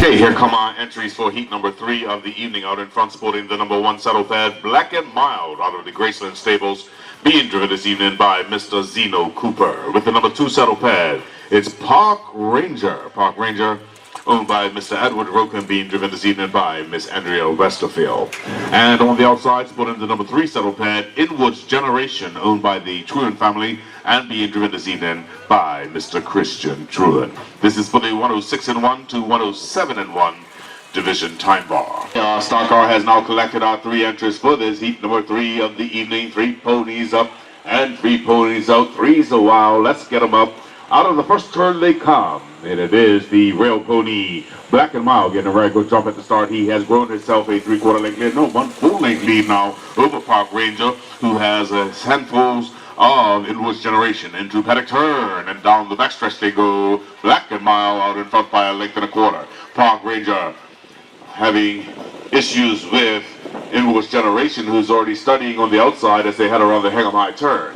Okay, here come our entries for heat number 3 of the evening. Out in front, sporting the number 1 saddle pad, Black and Mild, out of the Graceland Stables, being driven this evening by Mr. Zeno Cooper. With the number 2 saddle pad, it's Park Ranger. Park Ranger, owned by Mr. Edward Roken, being driven this evening by Miss Andrea Westerfield. And on the outside, sporting the number 3 saddle pad, Inwood's Generation, owned by the Truan family, and being driven this evening by Mr. Christian Truan. This is for the 106-1 to 107-1 division time bar. Our star car has now collected our 3 entries for this heat number 3 of the evening. 3 ponies up and 3 ponies out. 3's a while. Let's get them up. Out of the first turn they come, and it is the rail pony Black and Mild getting a very good jump at the start. He has grown himself a 3/4 length lead, no, 1 full length lead now over Park Ranger, who has handfuls of Inwood's Generation into paddock turn, and down the backstretch they go. Black and Mild out in front by a length and a quarter. Park Ranger having issues with Inwood's Generation, who's already studying on the outside as they head around the Hingham High turn.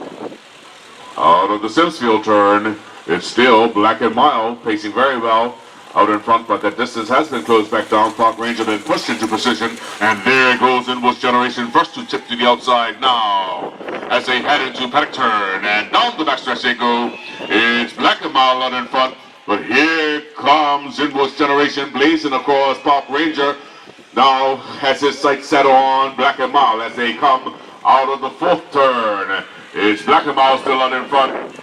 Out of the Simsfield turn, it's still Black and Mild pacing very well out in front, but that distance has been closed back down. Park Ranger been pushed into position, and there goes Inwood's Generation, first to tip to the outside now as they head into paddock turn, and down the backstretch they go. It's Black and Mild out in front, but here comes Inwood's Generation blazing across Park Ranger. Now has his sights set on Black and Mild as they come out of the 4th turn. It's Black and Mild still out in front.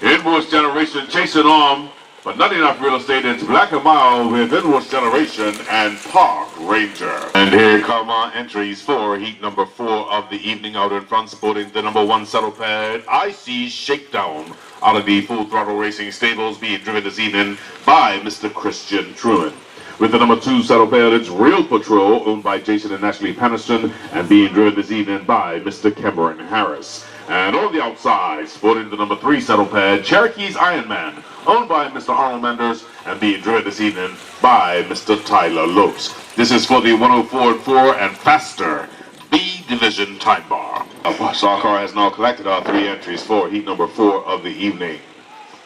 Inwood's Generation chasing on, but not enough real estate. It's Black and Mild with Inwood's Generation and Park Ranger. And here come our entries for heat number 4 of the evening. Out in front, sporting the number 1 saddle pad, IC Shakedown, out of the Full Throttle Racing Stables, being driven this evening by Mr. Christian Truan. With the number 2 saddle pad, it's Real Patrol, owned by Jason and Ashley Paniston, and being driven this evening by Mr. Cameron Harris. And on the outside, sporting the number 3 saddle pad, Cherokee's Iron Man, owned by Mr. Arnold Menders, and being driven this evening by Mr. Tyler Lopes. This is for the 104-4 and faster B division time bar. Star car has now collected our 3 entries for heat number 4 of the evening.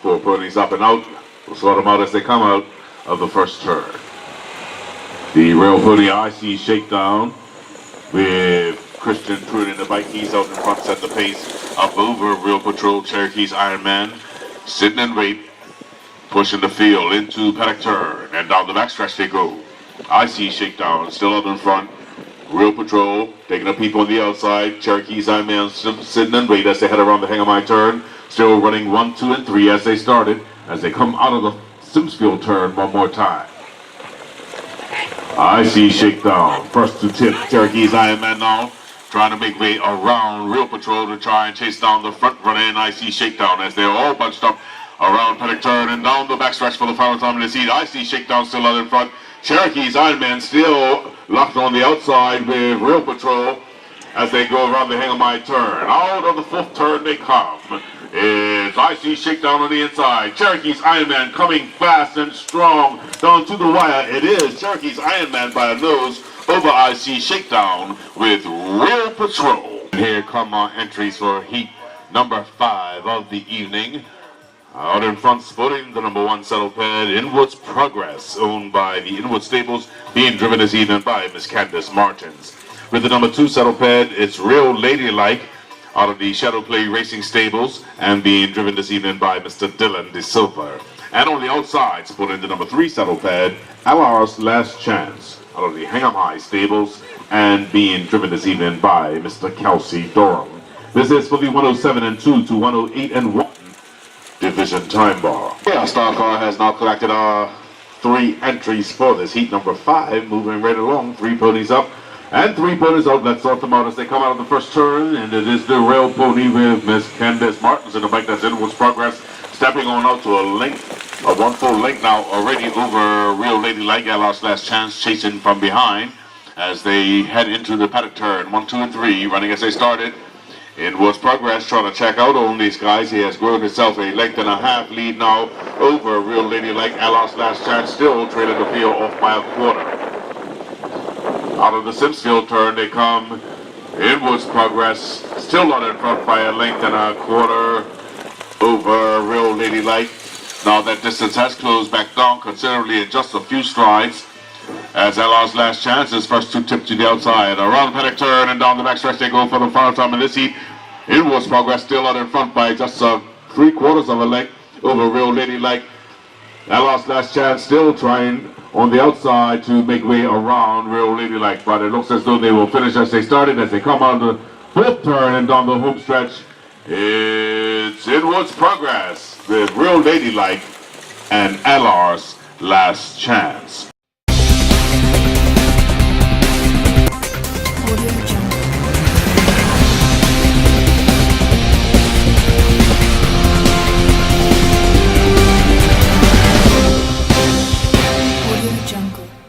4 ponies up and out. We'll sort them out as they come out of the first turn. The rail pony IC Shakedown with Christian Truan in the bike. He's out in front, set the pace up over Real Patrol. Cherokee's Iron Man sitting in wait, pushing the field into paddock turn, and down the backstretch they go. IC Shakedown still up in front. Real Patrol taking a peep on the outside. Cherokee's Iron Man sitting in wait as they head around the Hingham High turn. Still running 1, 2, and 3 as they started, as they come out of the Simsfield turn one more time. IC Shakedown first to tip. Cherokee's Iron Man now trying to make way around Real Patrol to try and chase down the front running IC Shakedown as they're all bunched up around paddock turn and down the backstretch for the final time in the seat. IC Shakedown still out in front. Cherokee's Iron Man still locked on the outside with Real Patrol as they go around the Hingham High turn. Out of the 4th turn they come. It's IC Shakedown on the inside. Cherokee's Iron Man coming fast and strong down to the wire. It is Cherokee's Iron Man by a nose over IC Shakedown with Real Patrol. And here come our entries for heat number 5 of the evening. Out in front, sporting the number 1 saddle pad, Inwood's Progress, owned by the Inwood Stables, being driven this evening by Miss Candace Martins. With the number 2 saddle pad, it's Real Ladylike, out of the Shadow Play Racing Stables, and being driven this evening by Mr. Dylan De Silva. And on the outside, sporting the number 3 saddle pad, Alar's Last Chance, out of the Hingham High Stables, and being driven this evening by Mr. Kelsey Durham. This is for the 107-2 to 108-1 division time bar. Yeah, Star Car has now collected our 3 entries for this heat number 5, moving right along. 3 ponies up and 3 ponies out. Let's sort them out as they come out of the first turn, and it is the rail pony with Miss Candace Martins in the bike. That's Inwood's Progress, stepping on out to a length, a 1 full length now already over Real Ladylike. Alar's Last Chance chasing from behind as they head into the paddock turn. 1, 2, and 3 running as they started. Inwood's Progress trying to check out on these guys. He has grown himself a length and a half lead now over Real Ladylike. Alar's Last Chance still trailing the field off by a quarter. Out of the Simsfield turn they come. Inwood's Progress still out in front by a length and a quarter over Real Ladylike. Now that distance has closed back down considerably in just a few strides. As LR's last chance, his first two tip to the outside. Around paddock turn and down the backstretch they go for the final time in this heat. Inwards progress still out in front by just 3/4 of a length over Real Ladylike. LR's last chance still trying on the outside to make way around Real Ladylike, but it looks as though they will finish as they started as they come on the fourth turn and down the home stretch. It's Inwards progress with Real Ladylike and LR's last chance. Jungle.